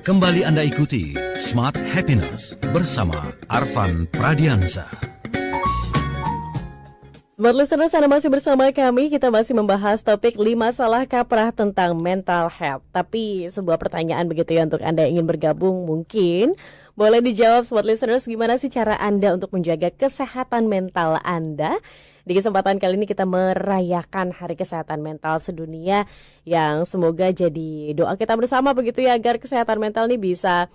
Kembali Anda ikuti Smart Happiness bersama Arfan Pradiansa. Smart Listeners, Anda masih bersama kami. Kita masih membahas topik 5 salah kaprah tentang mental health. Tapi sebuah pertanyaan begitu ya untuk Anda yang ingin bergabung, mungkin boleh dijawab Smart Listeners, gimana sih cara Anda untuk menjaga kesehatan mental Anda? Di kesempatan kali ini kita merayakan Hari Kesehatan Mental Sedunia yang semoga jadi doa kita bersama begitu ya, agar kesehatan mental ini bisa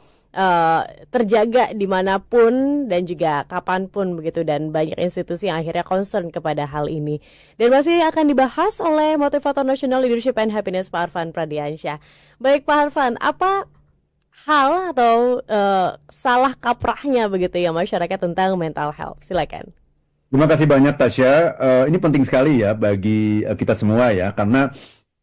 terjaga dimanapun dan juga kapanpun begitu, dan banyak institusi yang akhirnya concern kepada hal ini. Dan masih akan dibahas oleh motivator nasional leadership and happiness Pak Arfan Pradiansyah. Baik Pak Arfan, apa hal atau salah kaprahnya begitu ya masyarakat tentang mental health? Silakan. Terima kasih banyak Tasya. Ini penting sekali ya bagi kita semua ya, karena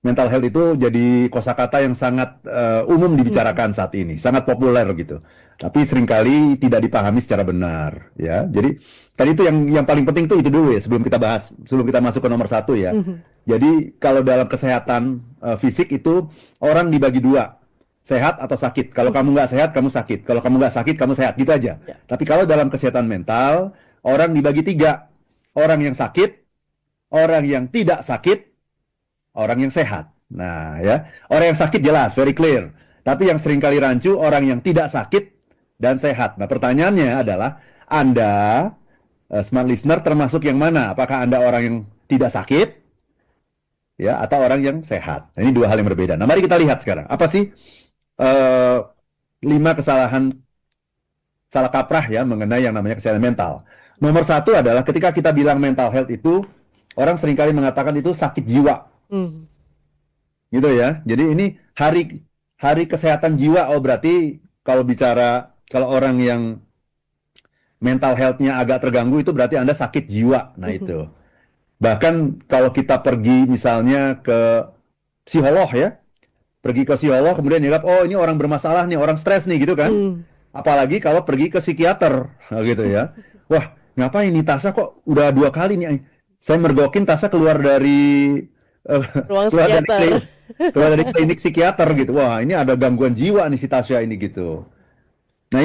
mental health itu jadi kosakata yang sangat umum dibicarakan saat ini, sangat populer gitu. Tapi seringkali tidak dipahami secara benar ya. Jadi tadi itu yang paling penting itu dulu ya, sebelum kita bahas, sebelum kita masuk ke nomor 1 ya. Jadi kalau dalam kesehatan fisik itu orang dibagi 2, sehat atau sakit. Kalau kamu nggak sehat, kamu sakit. Kalau kamu nggak sakit, kamu sehat, gitu aja. Tapi kalau dalam kesehatan mental, orang dibagi 3, orang yang sakit, orang yang tidak sakit, orang yang sehat. Nah ya, orang yang sakit jelas, very clear. Tapi yang sering kali rancu, orang yang tidak sakit dan sehat. Nah pertanyaannya adalah, Anda, smart listener, termasuk yang mana? Apakah Anda orang yang tidak sakit, ya, atau orang yang sehat? Nah, ini 2 hal yang berbeda. Nah mari kita lihat sekarang, apa sih 5 kesalahan salah kaprah ya mengenai yang namanya kesehatan mental. Nomor 1 adalah ketika kita bilang mental health itu, orang seringkali mengatakan itu sakit jiwa. Gitu ya. Jadi ini hari kesehatan jiwa. Oh berarti kalau orang yang mental health-nya agak terganggu itu berarti Anda sakit jiwa. Nah itu. Bahkan kalau kita pergi misalnya ke psikolog ya, pergi ke psikolog kemudian dianggap, oh ini orang bermasalah nih, orang stres nih gitu kan. Apalagi kalau pergi ke psikiater gitu ya. Wah, ngapain nih Tasya kok udah 2 kali nih saya mergokin Tasya keluar dari keluar dari klinik psikiater gitu. Wah, ini ada gangguan jiwa nih si Tasya ini gitu. Nah,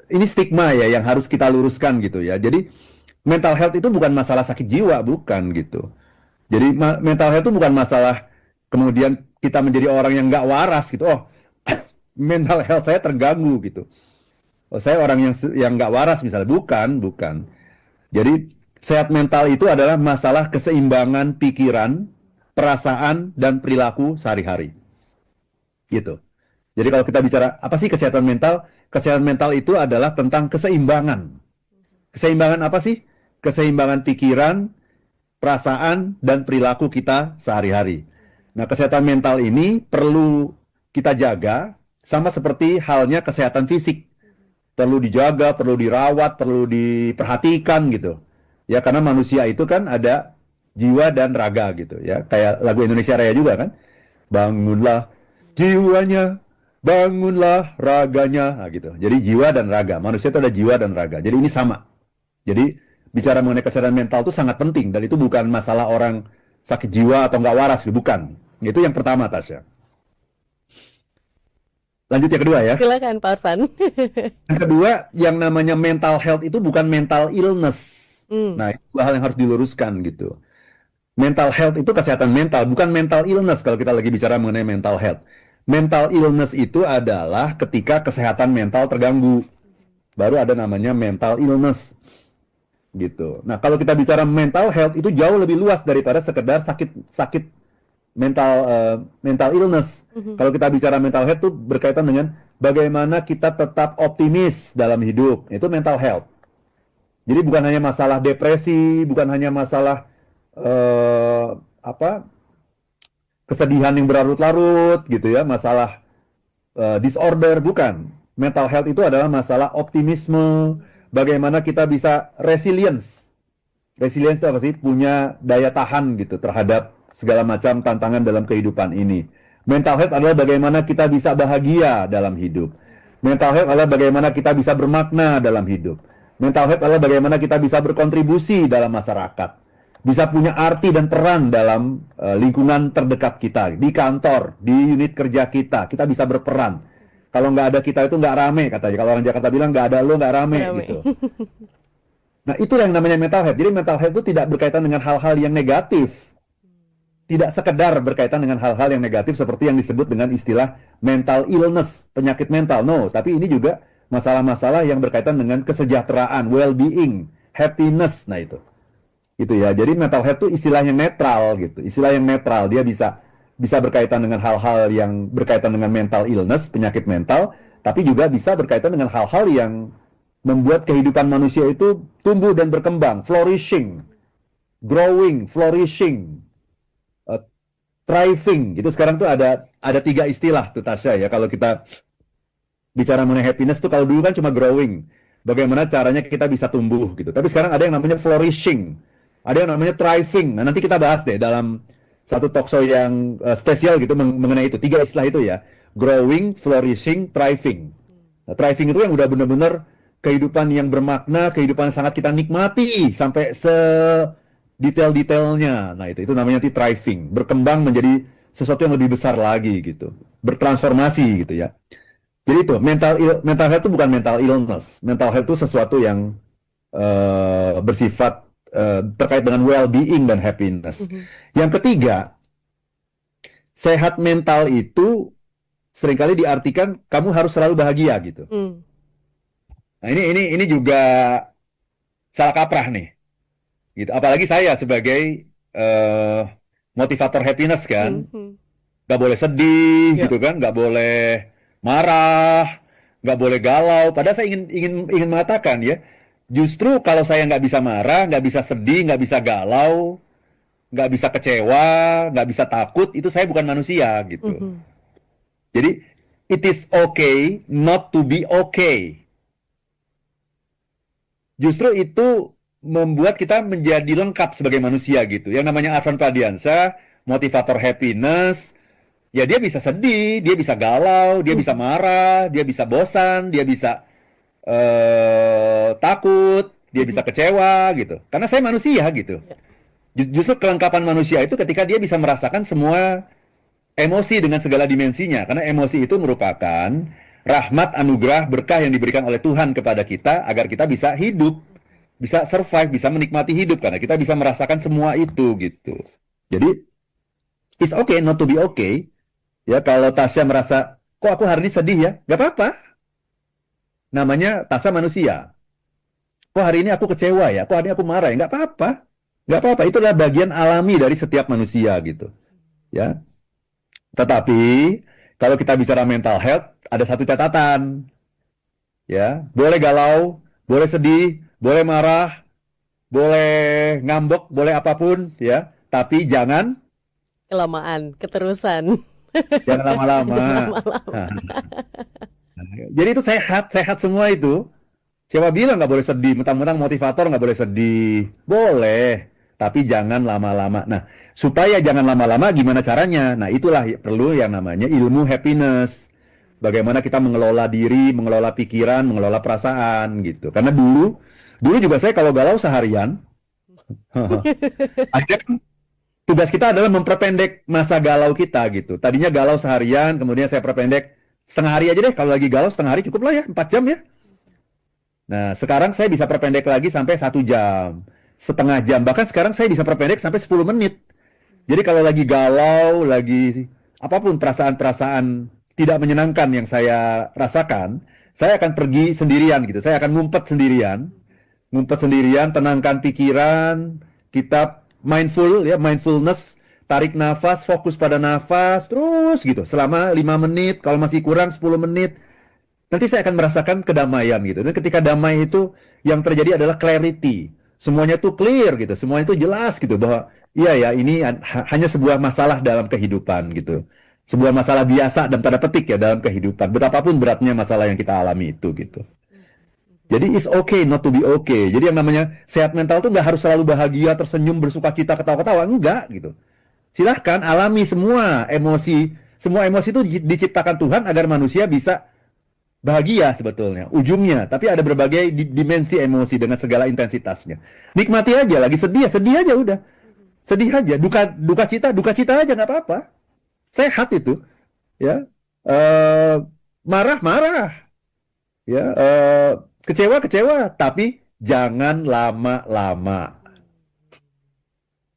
ini stigma ya yang harus kita luruskan gitu ya. Jadi mental health itu bukan masalah sakit jiwa, bukan gitu. Jadi mental health itu bukan masalah kemudian kita menjadi orang yang nggak waras gitu. Oh, mental health saya terganggu gitu. Oh, saya orang yang nggak waras misalnya. Bukan. Jadi sehat mental itu adalah masalah keseimbangan pikiran, perasaan, dan perilaku sehari-hari. Gitu. Jadi kalau kita bicara apa sih kesehatan mental? Kesehatan mental itu adalah tentang keseimbangan. Keseimbangan apa sih? Keseimbangan pikiran, perasaan, dan perilaku kita sehari-hari. Nah, kesehatan mental ini perlu kita jaga sama seperti halnya kesehatan fisik. Perlu dijaga, perlu dirawat, perlu diperhatikan gitu. Ya karena manusia itu kan ada jiwa dan raga gitu ya. Kayak lagu Indonesia Raya juga kan. Bangunlah jiwanya, bangunlah raganya. Nah, gitu. Jadi jiwa dan raga. Manusia itu ada jiwa dan raga. Jadi ini sama. Jadi bicara mengenai kesehatan mental itu sangat penting. Dan itu bukan masalah orang sakit jiwa atau nggak waras. Bukan. Itu yang pertama, Tasya. Lanjut yang kedua ya. Silakan Pak Arfan. Yang kedua, yang namanya mental health itu bukan mental illness. Nah, itu hal yang harus diluruskan gitu. Mental health itu kesehatan mental, bukan mental illness kalau kita lagi bicara mengenai mental health. Mental illness itu adalah ketika kesehatan mental terganggu. Baru ada namanya mental illness. Gitu. Nah, kalau kita bicara mental health itu jauh lebih luas daripada sekedar sakit mental illness. Kalau kita bicara mental health itu berkaitan dengan bagaimana kita tetap optimis dalam hidup. Itu mental health. Jadi bukan hanya masalah depresi, bukan hanya masalah kesedihan yang berlarut-larut gitu ya, masalah disorder, bukan. Mental health itu adalah masalah optimisme, bagaimana kita bisa resilience. Resilience itu apa sih? Punya daya tahan gitu terhadap segala macam tantangan dalam kehidupan ini. Mental health adalah bagaimana kita bisa bahagia dalam hidup. Mental health adalah bagaimana kita bisa bermakna dalam hidup. Mental health adalah bagaimana kita bisa berkontribusi dalam masyarakat. Bisa punya arti dan peran dalam lingkungan terdekat kita. Di kantor, di unit kerja kita bisa berperan. Kalau nggak ada kita itu nggak rame katanya. Kalau orang Jakarta bilang nggak ada lo nggak rame Rame. gitu. Nah, itu yang namanya mental health. Jadi mental health itu tidak berkaitan dengan hal-hal yang negatif. Tidak sekedar berkaitan dengan hal-hal yang negatif seperti yang disebut dengan istilah mental illness, penyakit mental. No, tapi ini juga masalah-masalah yang berkaitan dengan kesejahteraan, well-being, happiness. Nah, itu ya. Jadi mental health itu istilah yang netral gitu. Istilah yang netral. Dia bisa berkaitan dengan hal-hal yang berkaitan dengan mental illness, penyakit mental, tapi juga bisa berkaitan dengan hal-hal yang membuat kehidupan manusia itu tumbuh dan berkembang, flourishing, growing, flourishing, thriving. Itu sekarang tuh ada 3 istilah tuh Tasya ya. Kalau kita bicara mengenai happiness tuh kalau dulu kan cuma growing. Bagaimana caranya kita bisa tumbuh gitu. Tapi sekarang ada yang namanya flourishing. Ada yang namanya thriving. Nah, nanti kita bahas deh dalam satu talkshow yang spesial gitu mengenai itu. 3 istilah itu ya. Growing, flourishing, thriving. Nah, thriving itu yang udah benar-benar kehidupan yang bermakna, kehidupan yang sangat kita nikmati sampai detail-detailnya. Nah, itu namanya thriving, berkembang menjadi sesuatu yang lebih besar lagi gitu. Bertransformasi gitu ya. Jadi itu mental health itu bukan mental illness. Mental health itu sesuatu yang bersifat terkait dengan well-being dan happiness. Yang ketiga, sehat mental itu seringkali diartikan kamu harus selalu bahagia gitu. Nah, ini juga salah kaprah nih. Gitu. Apalagi saya sebagai motivator happiness kan, nggak boleh sedih gitu kan, nggak boleh marah, nggak boleh galau. Padahal saya ingin mengatakan ya, justru kalau saya nggak bisa marah, nggak bisa sedih, nggak bisa galau, nggak bisa kecewa, nggak bisa takut, itu saya bukan manusia gitu. Jadi it is okay not to be okay. Justru itu membuat kita menjadi lengkap sebagai manusia gitu. Yang namanya Arvan Pradiansyah, motivator happiness, ya dia bisa sedih, dia bisa galau, dia bisa marah, dia bisa bosan, dia bisa takut, dia bisa kecewa gitu. Karena saya manusia gitu. Justru kelengkapan manusia itu ketika dia bisa merasakan semua emosi dengan segala dimensinya. Karena emosi itu merupakan rahmat, anugerah, berkah yang diberikan oleh Tuhan kepada kita agar kita bisa hidup, bisa survive, bisa menikmati hidup karena kita bisa merasakan semua itu gitu. Jadi it's okay not to be okay. Ya kalau Tasya merasa kok aku hari ini sedih ya, nggak apa-apa. Namanya Tasya manusia. Kok hari ini aku kecewa ya, kok hari ini aku marah ya, nggak apa-apa. Nggak apa-apa, itu adalah bagian alami dari setiap manusia gitu. Ya. Tetapi kalau kita bicara mental health, ada satu catatan, ya, boleh galau, boleh sedih, boleh marah, boleh ngambek, boleh apapun, ya, tapi jangan kelamaan, keterusan. jangan lama-lama. Nah, jadi itu sehat semua itu. Siapa bilang nggak boleh sedih? Mentang-mentang motivator nggak boleh sedih, boleh, tapi jangan lama-lama. Nah, supaya jangan lama-lama, gimana caranya? Nah, itulah perlu yang namanya ilmu happiness. Bagaimana kita mengelola diri, mengelola pikiran, mengelola perasaan gitu. Karena dulu juga saya kalau galau seharian, akhirnya kan tugas kita adalah memperpendek masa galau kita gitu. Tadinya galau seharian, kemudian saya perpendek setengah hari aja deh. Kalau lagi galau setengah hari cukup lah ya, 4 jam ya. Nah, sekarang saya bisa perpendek lagi sampai 1 jam, setengah jam. Bahkan sekarang saya bisa perpendek sampai 10 menit. Jadi kalau lagi galau, lagi apapun perasaan-perasaan tidak menyenangkan yang saya rasakan, saya akan pergi sendirian gitu. Saya akan ngumpet sendirian, tenangkan pikiran, kita mindfulness, tarik nafas, fokus pada nafas, terus gitu, selama 5 menit, kalau masih kurang 10 menit, nanti saya akan merasakan kedamaian gitu. Dan ketika damai itu, yang terjadi adalah clarity. Semuanya tuh clear gitu, semuanya tuh jelas gitu, bahwa iya ya, ini hanya sebuah masalah dalam kehidupan gitu. Sebuah masalah biasa dan tanda petik ya dalam kehidupan. Betapapun beratnya masalah yang kita alami itu gitu. Jadi it's okay not to be okay. Jadi yang namanya sehat mental tuh nggak harus selalu bahagia, tersenyum, bersuka cita, ketawa-ketawa. Enggak gitu. Silahkan alami semua emosi. Semua emosi itu diciptakan Tuhan agar manusia bisa bahagia sebetulnya. Ujungnya. Tapi ada berbagai dimensi emosi dengan segala intensitasnya. Nikmati aja. Lagi sedih ya sedih aja udah. Sedih aja. Duka cita aja nggak apa-apa. Sehat itu. Ya. marah-marah, ya, kecewa-kecewa, tapi jangan lama-lama.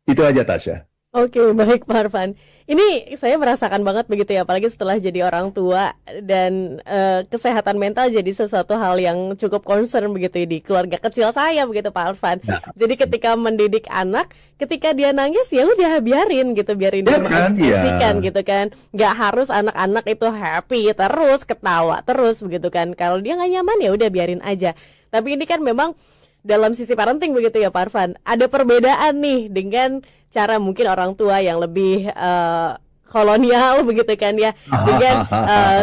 Itu aja, Tasya. Oke, baik Pak Arfan. Ini saya merasakan banget begitu ya, apalagi setelah jadi orang tua dan kesehatan mental jadi sesuatu hal yang cukup concern begitu ya di keluarga kecil saya begitu Pak Arfan. Nah, Jadi ketika mendidik anak, ketika dia nangis ya udah biarin gitu, biarin dia ya kan, mengekspresikan ya. gitu kan. Nggak harus anak-anak itu happy terus, ketawa terus begitu kan. Kalau dia nggak nyaman ya udah biarin aja. Tapi ini kan memang dalam sisi parenting begitu ya Pak Arfan, ada perbedaan nih dengan cara mungkin orang tua yang lebih kolonial begitu kan ya, dengan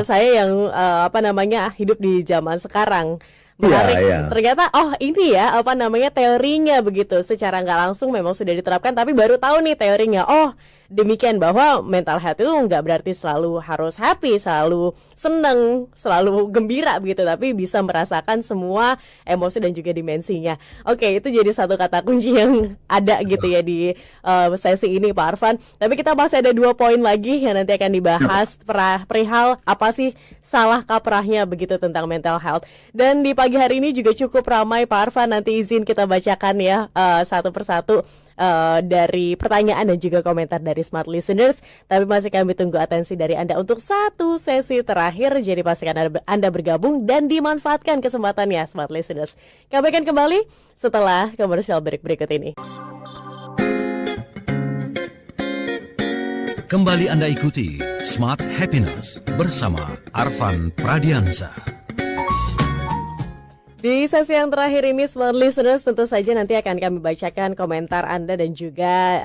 saya yang apa namanya hidup di zaman sekarang. Iya, Menarik, iya. ternyata oh ini ya apa namanya teorinya begitu, secara nggak langsung memang sudah diterapkan, tapi baru tahu nih teorinya. Oh demikian, bahwa mental health itu nggak berarti selalu harus happy, selalu seneng, selalu gembira begitu, tapi bisa merasakan semua emosi dan juga dimensinya. Oke, itu jadi satu kata kunci yang ada gitu ya di sesi ini Pak Arfan. Tapi kita masih ada 2 poin lagi yang nanti akan dibahas, perihal apa sih salah kaprahnya begitu tentang mental health. Dan di pagi hari ini juga cukup ramai Pak Arfan, nanti izin kita bacakan ya satu persatu dari pertanyaan dan juga komentar dari Smart Listeners. Tapi masih kami tunggu atensi dari Anda untuk satu sesi terakhir. Jadi pastikan Anda bergabung dan dimanfaatkan kesempatannya Smart Listeners. Kami akan kembali setelah komersial break berikut ini. Kembali Anda ikuti Smart Happiness bersama Arfan Pradiansa. Di sesi yang terakhir ini Smart Listeners, tentu saja nanti akan kami bacakan komentar Anda dan juga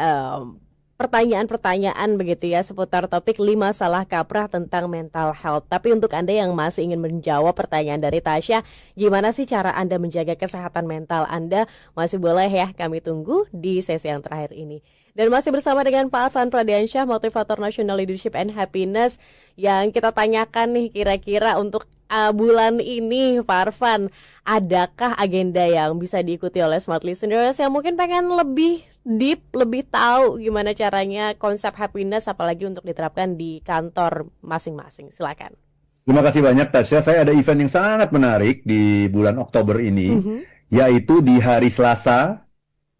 pertanyaan-pertanyaan begitu ya seputar topik 5 salah kaprah tentang mental health. Tapi untuk Anda yang masih ingin menjawab pertanyaan dari Tasya, gimana sih cara Anda menjaga kesehatan mental Anda? Masih boleh ya, kami tunggu di sesi yang terakhir ini. Dan masih bersama dengan Pak Arfan Pradiansyah, motivator National Leadership and Happiness, yang kita tanyakan nih kira-kira untuk bulan ini Pak Arfan, adakah agenda yang bisa diikuti oleh Smart Listeners yang mungkin pengen lebih deep, lebih tahu gimana caranya konsep happiness, apalagi untuk diterapkan di kantor masing-masing? Silakan. Terima kasih banyak, Tasya. Saya ada event yang sangat menarik di bulan Oktober ini, yaitu di hari Selasa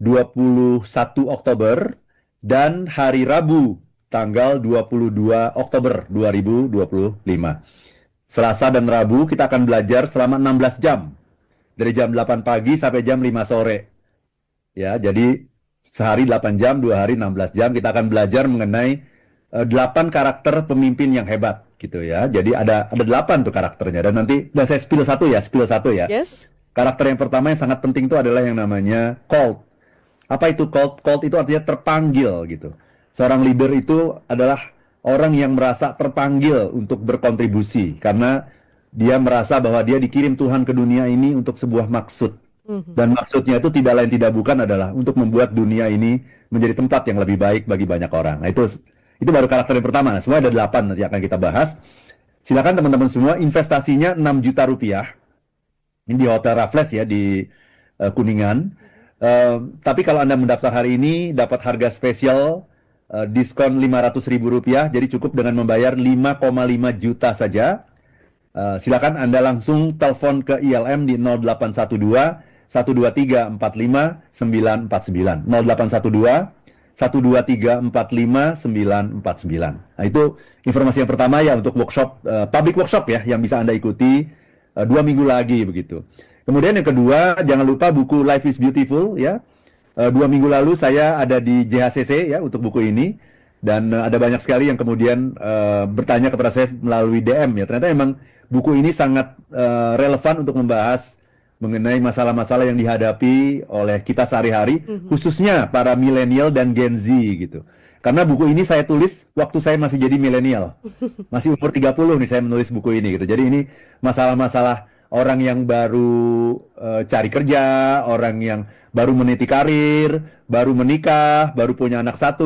21 Oktober dan hari Rabu tanggal 22 Oktober 2025. Selasa dan Rabu kita akan belajar selama 16 jam. Dari jam 8 pagi sampai jam 5 sore. Ya, jadi sehari 8 jam, 2 hari 16 jam kita akan belajar mengenai 8 karakter pemimpin yang hebat gitu ya. Jadi ada 8 tuh karakternya, dan nanti saya spill satu ya. Yes. Karakter yang pertama yang sangat penting itu adalah yang namanya called. Apa itu called? Called itu artinya terpanggil gitu. Seorang leader itu adalah orang yang merasa terpanggil untuk berkontribusi karena dia merasa bahwa dia dikirim Tuhan ke dunia ini untuk sebuah maksud. Dan maksudnya itu tidak lain tidak bukan adalah untuk membuat dunia ini menjadi tempat yang lebih baik bagi banyak orang. Nah, itu baru karakter yang pertama. Nah, semua ada 8 nanti akan kita bahas. Silakan teman-teman semua, investasinya 6 juta rupiah. Ini di Hotel Raffles ya di Kuningan. Tapi kalau Anda mendaftar hari ini dapat harga spesial diskon Rp500.000, jadi cukup dengan membayar 5,5 juta saja. Silakan Anda langsung telepon ke ILM di 0812 123 45 949 0812 123 45 949. Nah, itu informasi yang pertama ya untuk workshop, public workshop ya yang bisa Anda ikuti 2 minggu lagi begitu. Kemudian yang kedua, jangan lupa buku Life is Beautiful ya. 2 minggu lalu saya ada di JHCC ya untuk buku ini, dan ada banyak sekali yang kemudian bertanya kepada saya melalui DM ya. Ternyata memang buku ini sangat relevan untuk membahas mengenai masalah-masalah yang dihadapi oleh kita sehari-hari, khususnya para milenial dan Gen Z gitu. Karena buku ini saya tulis waktu saya masih jadi milenial. Masih umur 30 nih saya menulis buku ini gitu. Jadi ini masalah-masalah orang yang baru cari kerja, orang yang baru meniti karir, baru menikah, baru punya anak 1,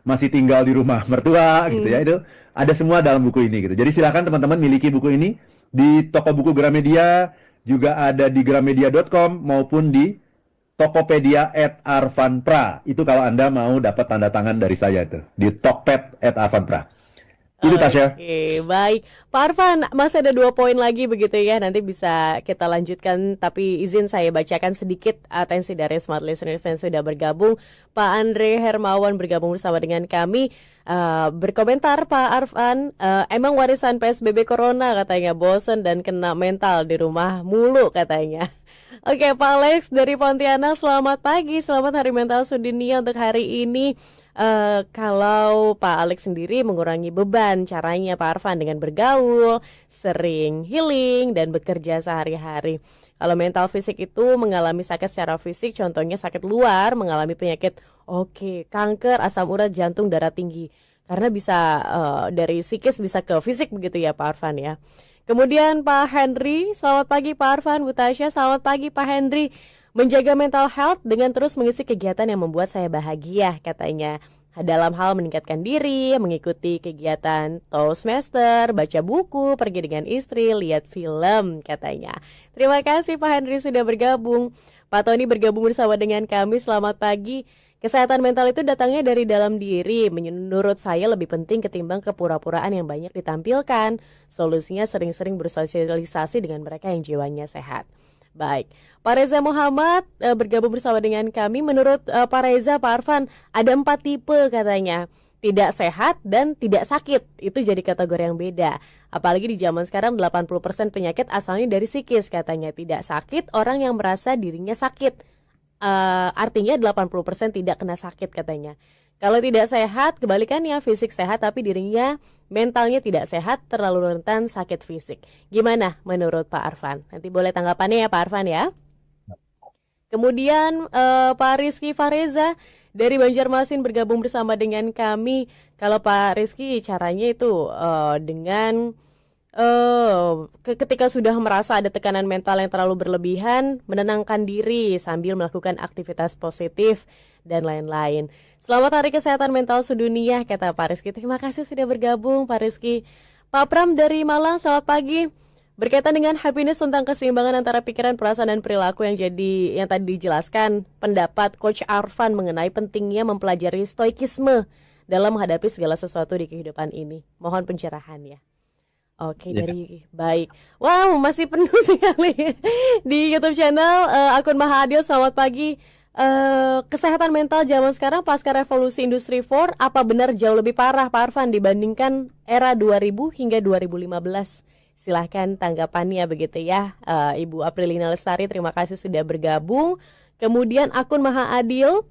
masih tinggal di rumah mertua gitu ya. Itu ada semua dalam buku ini gitu. Jadi silakan teman-teman miliki buku ini di toko buku Gramedia, juga ada di gramedia.com maupun di Tokopedia @arfanpra. Itu kalau Anda mau dapat tanda tangan dari saya itu di Tokped @arfanpra. Itu Tasya. Oke, baik. Pak Arfan, masih ada 2 poin lagi begitu ya. Nanti bisa kita lanjutkan, tapi izin saya bacakan sedikit atensi dari Smart Listeners yang sudah bergabung. Pak Andre Hermawan bergabung bersama dengan kami. Berkomentar Pak Arfan, emang warisan PSBB Corona katanya, bosen dan kena mental di rumah mulu katanya. Oke, Pak Alex dari Pontianak, selamat pagi, selamat Hari Mental Sedunia untuk hari ini. Kalau Pak Alex sendiri mengurangi beban, caranya Pak Arfan dengan bergaul, sering healing, dan bekerja sehari-hari. Kalau mental fisik itu mengalami sakit secara fisik, contohnya sakit luar, mengalami penyakit kanker, asam urat, jantung, darah tinggi. Karena bisa dari psikis bisa ke fisik begitu ya Pak Arfan ya. Kemudian Pak Henry, selamat pagi Pak Arfan, Bu Tasya, selamat pagi Pak Henry. Menjaga mental health dengan terus mengisi kegiatan yang membuat saya bahagia katanya. Dalam hal meningkatkan diri, mengikuti kegiatan Toastmaster, baca buku, pergi dengan istri, lihat film katanya. Terima kasih Pak Henry sudah bergabung. Pak Tony bergabung bersama dengan kami, selamat pagi. Kesehatan mental itu datangnya dari dalam diri. Menurut saya lebih penting ketimbang kepura-puraan yang banyak ditampilkan. Solusinya sering-sering bersosialisasi dengan mereka yang jiwanya sehat. Baik, Pak Reza Muhammad bergabung bersama dengan kami. Menurut Pak Reza, Pak Arfan, ada 4 tipe katanya. Tidak sehat dan tidak sakit. Itu jadi kategori yang beda. Apalagi di zaman sekarang 80% penyakit asalnya dari psikis katanya. Tidak sakit orang yang merasa dirinya sakit. Artinya 80% tidak kena sakit katanya. Kalau tidak sehat, kebalikannya fisik sehat tapi dirinya mentalnya tidak sehat, terlalu rentan sakit fisik. Gimana menurut Pak Arfan? Nanti boleh tanggapannya ya Pak Arfan ya. Kemudian Pak Rizky Fareza dari Banjarmasin bergabung bersama dengan kami. Kalau Pak Rizky caranya itu dengan ketika sudah merasa ada tekanan mental yang terlalu berlebihan, menenangkan diri sambil melakukan aktivitas positif dan lain-lain. Selamat Hari Kesehatan Mental Sedunia, kata Pak Rizky. Terima kasih sudah bergabung Pak Rizky. Pak Pram dari Malang, selamat pagi. Berkaitan dengan happiness tentang keseimbangan antara pikiran, perasaan, dan perilaku yang tadi dijelaskan, pendapat Coach Arfan mengenai pentingnya mempelajari stoikisme dalam menghadapi segala sesuatu di kehidupan ini. Mohon pencerahannya. Oke, dari baik. Wow, masih penuh sekali di YouTube channel akun Maha Adil. Selamat pagi. Kesehatan mental zaman sekarang pasca revolusi industri 4, apa benar jauh lebih parah Pak Arfan dibandingkan era 2000 hingga 2015? Silahkan tanggapannya begitu ya. Ibu Aprilina Lestari, terima kasih sudah bergabung. Kemudian akun Maha Adil,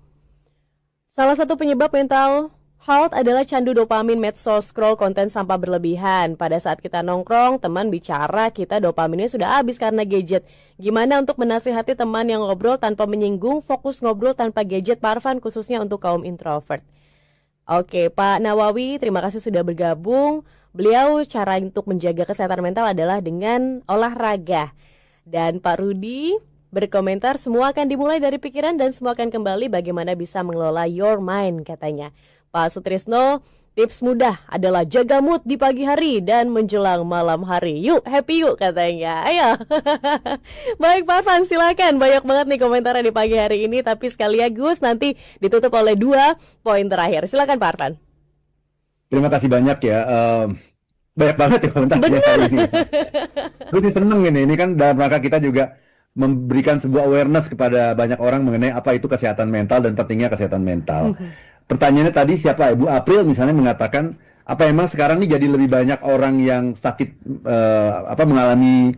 salah satu penyebab mental health adalah candu dopamin, medsos, scroll konten sampah berlebihan. Pada saat kita nongkrong, teman bicara, kita dopaminnya sudah habis karena gadget. Gimana untuk menasihati teman yang ngobrol tanpa menyinggung, fokus ngobrol tanpa gadget, Pak Arfan, khususnya untuk kaum introvert? Oke, Pak Nawawi, terima kasih sudah bergabung. Beliau cara untuk menjaga kesehatan mental adalah dengan olahraga. Dan Pak Rudi berkomentar, semua akan dimulai dari pikiran dan semua akan kembali bagaimana bisa mengelola your mind katanya. Pak Sutrisno, tips mudah adalah jaga mood di pagi hari dan menjelang malam hari. Yuk, happy yuk katanya. Ayo. Baik Pak Arfan, silakan. Banyak banget nih komentarnya di pagi hari ini, tapi sekaligus nanti ditutup oleh 2 poin terakhir. Silakan Pak Arfan. Terima kasih banyak ya. Banyak banget ya komentarnya hari ini. Gue seneng ini kan dalam rangka kita juga memberikan sebuah awareness kepada banyak orang mengenai apa itu kesehatan mental dan pentingnya kesehatan mental. Pertanyaannya tadi siapa? Ibu April misalnya mengatakan, apa emang sekarang ini jadi lebih banyak orang yang sakit mengalami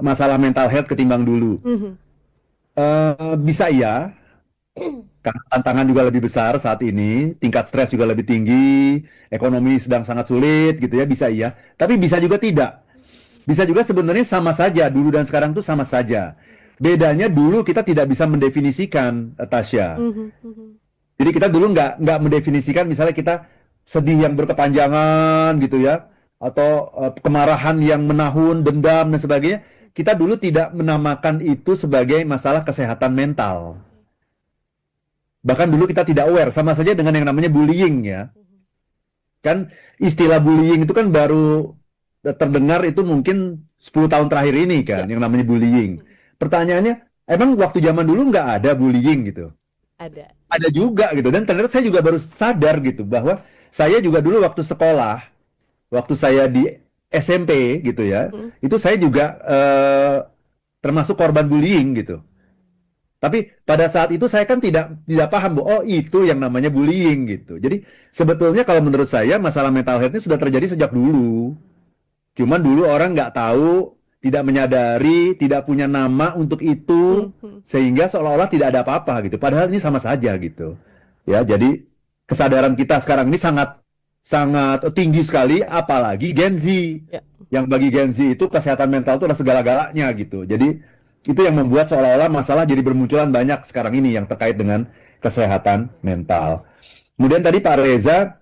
masalah mental health ketimbang dulu? Bisa iya, karena tantangan juga lebih besar saat ini, tingkat stres juga lebih tinggi, ekonomi sedang sangat sulit gitu ya, bisa iya. Tapi bisa juga tidak. Bisa juga sebenarnya sama saja, dulu dan sekarang tuh sama saja. Bedanya dulu kita tidak bisa mendefinisikan, Tasya. Jadi kita dulu nggak mendefinisikan misalnya kita sedih yang berkepanjangan gitu ya, atau kemarahan yang menahun, dendam dan sebagainya. Kita dulu tidak menamakan itu sebagai masalah kesehatan mental. Bahkan dulu kita tidak aware, sama saja dengan yang namanya bullying ya. Kan istilah bullying itu kan baru terdengar itu mungkin 10 tahun terakhir ini kan, yang namanya bullying. Pertanyaannya, emang waktu zaman dulu nggak ada bullying gitu? Ada juga gitu, dan ternyata saya juga baru sadar gitu bahwa saya juga dulu waktu sekolah waktu saya di SMP gitu ya, itu saya juga termasuk korban bullying gitu. Tapi pada saat itu saya kan tidak paham bahwa oh itu yang namanya bullying gitu. Jadi sebetulnya kalau menurut saya masalah mental health ini sudah terjadi sejak dulu. Cuman dulu orang nggak tahu, tidak menyadari, tidak punya nama untuk itu, sehingga seolah-olah tidak ada apa-apa gitu. Padahal ini sama saja gitu. Ya, jadi kesadaran kita sekarang ini sangat sangat tinggi sekali, apalagi Gen Z. Ya. Yang bagi Gen Z itu kesehatan mental itu adalah segala-galanya gitu. Jadi itu yang membuat seolah-olah masalah jadi bermunculan banyak sekarang ini yang terkait dengan kesehatan mental. Kemudian tadi Pak Reza,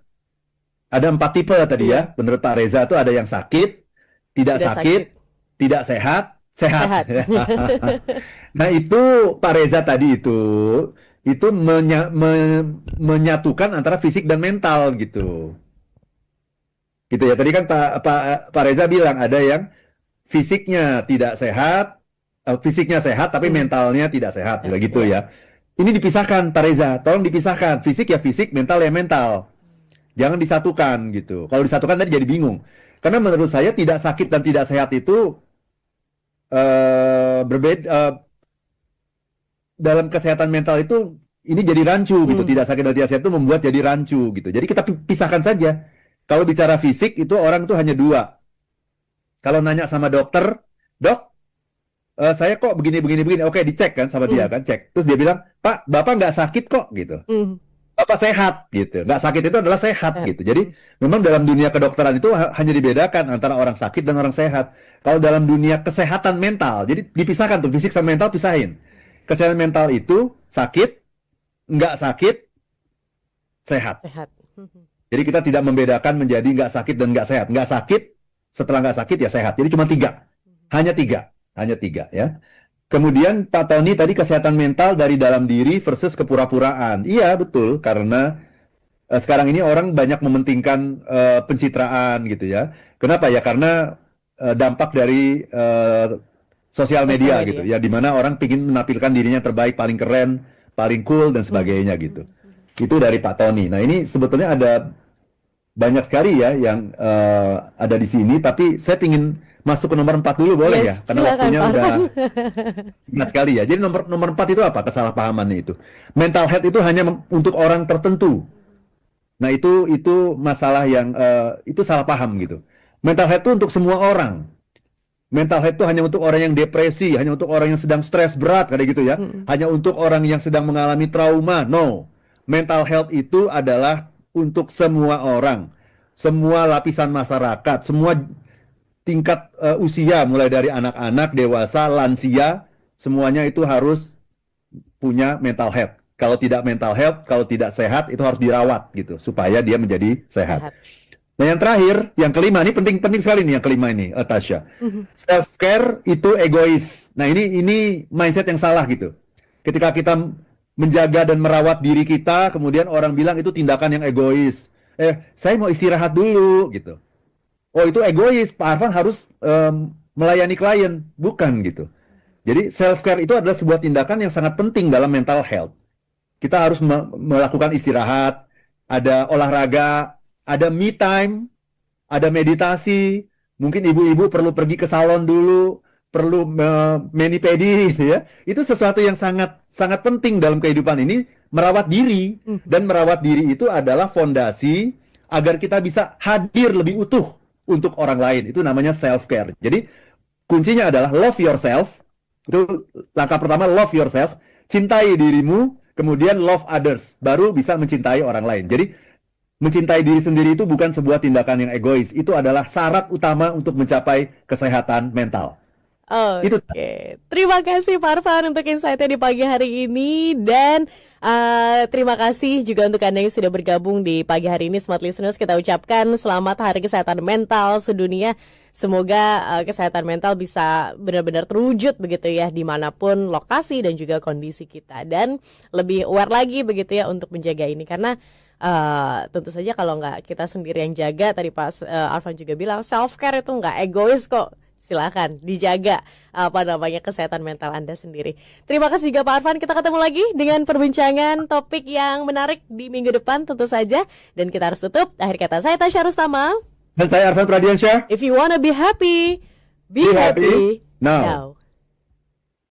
ada 4 tipe tadi ya. Menurut Pak Reza itu ada yang sakit, tidak sakit, tidak sehat, sehat. Nah itu Pak Reza tadi itu menyatukan antara fisik dan mental gitu. Gitu ya. Tadi kan Pak Reza bilang ada yang fisiknya tidak sehat, fisiknya sehat tapi mentalnya tidak sehat, gitu ya. Ini dipisahkan Pak Reza, tolong dipisahkan. Fisik ya fisik, mental ya mental. Jangan disatukan gitu. Kalau disatukan tadi jadi bingung. Karena menurut saya tidak sakit dan tidak sehat itu berbeda. Dalam kesehatan mental itu ini jadi rancu gitu. Tidak sakit dan tidak sehat itu membuat jadi rancu gitu. Jadi kita pisahkan saja. Kalau bicara fisik itu orang itu hanya 2. Kalau nanya sama dokter, dok, saya kok begini. Oke, dicek kan sama dia kan, cek. Terus dia bilang, Pak, Bapak nggak sakit kok gitu. Bapak sehat gitu. Nggak sakit itu adalah sehat gitu. Jadi memang dalam dunia kedokteran itu hanya dibedakan antara orang sakit dan orang sehat. Kalau dalam dunia kesehatan mental, jadi dipisahkan tuh fisik sama mental, pisahin. Kesehatan mental itu sakit, nggak sakit, sehat. Jadi kita tidak membedakan menjadi nggak sakit dan nggak sehat. Nggak sakit, setelah nggak sakit ya sehat. Jadi cuma 3. Hanya tiga ya. Kemudian Pak Tony tadi kesehatan mental dari dalam diri versus kepura-puraan. Iya betul, karena sekarang ini orang banyak mementingkan pencitraan gitu ya. Kenapa ya? Karena dampak dari sosial media gitu ya, dimana orang ingin menampilkan dirinya terbaik, paling keren, paling cool dan sebagainya gitu. Itu dari Pak Tony. Nah ini sebetulnya ada banyak sekali ya yang ada di sini, tapi saya ingin masuk ke nomor 4 dulu boleh ya? Karena waktunya udah banyak sekali ya. Jadi nomor 4 itu apa kesalahpahamannya itu? Mental health itu hanya untuk orang tertentu. Nah itu masalah yang itu salah paham gitu. Mental health itu untuk semua orang. Mental health itu hanya untuk orang yang depresi, hanya untuk orang yang sedang stres berat kayak gitu ya. Hanya untuk orang yang sedang mengalami trauma. No. Mental health itu adalah untuk semua orang. Semua lapisan masyarakat, semua tingkat usia mulai dari anak-anak, dewasa, lansia, semuanya itu harus punya mental health. Kalau tidak mental health, kalau tidak sehat itu harus dirawat gitu supaya dia menjadi sehat. Nah yang terakhir, yang kelima ini penting sekali nih yang kelima ini, Tasya. Self care itu egois. Nah ini mindset yang salah gitu. Ketika kita menjaga dan merawat diri kita, kemudian orang bilang itu tindakan yang egois. Saya mau istirahat dulu gitu. Oh itu egois, Pak Arfan harus melayani klien, bukan gitu. Jadi self care itu adalah sebuah tindakan yang sangat penting dalam mental health. Kita harus melakukan istirahat, ada olahraga, ada me time, ada meditasi. Mungkin ibu-ibu perlu pergi ke salon dulu, perlu mani-pedi gitu ya. Itu sesuatu yang sangat penting dalam kehidupan ini, merawat diri. Dan merawat diri itu adalah fondasi agar kita bisa hadir lebih utuh untuk orang lain. Itu namanya self-care. Jadi kuncinya adalah love yourself. Itu langkah pertama, love yourself. Cintai dirimu, kemudian love others. Baru bisa mencintai orang lain. Jadi mencintai diri sendiri itu bukan sebuah tindakan yang egois. Itu adalah syarat utama untuk mencapai kesehatan mental. Oke. Terima kasih Pak Arfan untuk insight-nya di pagi hari ini. Dan terima kasih juga untuk Anda yang sudah bergabung di pagi hari ini. Smart Listeners, kita ucapkan selamat Hari Kesehatan Mental Sedunia. Semoga kesehatan mental bisa benar-benar terwujud begitu ya, dimanapun lokasi dan juga kondisi kita. Dan lebih aware lagi begitu ya untuk menjaga ini. Karena tentu saja kalau nggak kita sendiri yang jaga, tadi Pak Arfan juga bilang self-care itu nggak egois kok. Silakan dijaga kesehatan mental Anda sendiri. Terima kasih juga Pak Arfan. Kita ketemu lagi dengan perbincangan topik yang menarik di minggu depan tentu saja. Dan kita harus tutup. Akhir kata saya Tasya Rustama. Dan saya Arfan Pradiansyah. If you wanna be happy, be Be happy happy now. now.